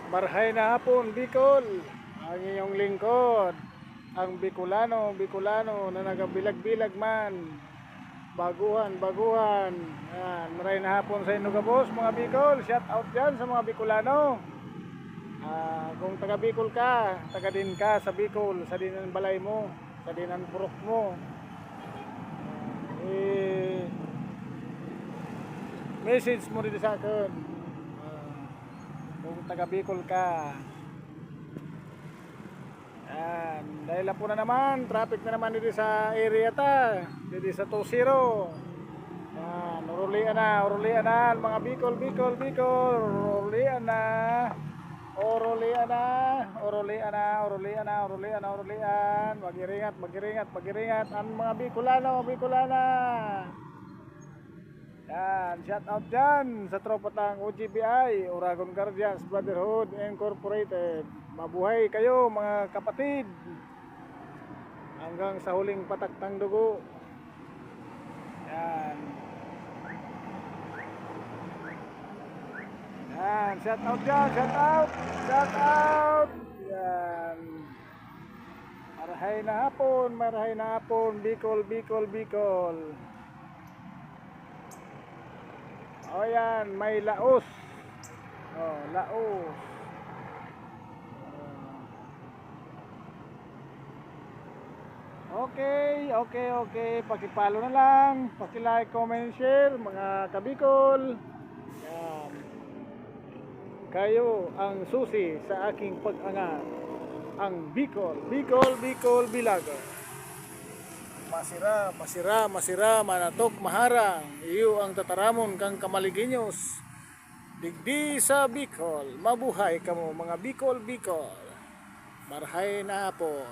Marhay na hapon, Bicol. Ang iyong lingkod, ang Bicolano na nagabilag-bilag man. Baguhan. Yan, maray na hapon sa inyo kabos, mga Bicol. Shout out dyan sa mga Bicolano. Kung taga Bicol ka, taga din ka sa Bicol, sa dinan balay mo, sa dinan purok mo. Message mo rin sa akin. Kung taga Bicol ka. Yan, dahil po na naman, traffic na naman dito sa area ta, dito sa 20. Yan, urulian na mga Bicol, urulian na. Magiringat ang mga Bicolana. Yan, shout out dyan sa tropa tang OGBI, Oragon Guardians Brotherhood Incorporated. Mabuhay kayo mga kapatid hanggang sa huling patak ng dugo. Yan. Yan, shout out dyan, shout out. Yan. Marahay na hapon, Bicol. O yan, may laos. Laos. Okay. Pakipalo na lang, paki-like, comment, share mga kabikol. Yan. Kayo ang susi sa aking pag-angat. Ang Bicol Bilaga. Masira, manatok, maharang. Iyo ang tataramon kang kamaliginyos. Digdi sa Bicol. Mabuhay kamo mga Bicol. Marhay na hapon.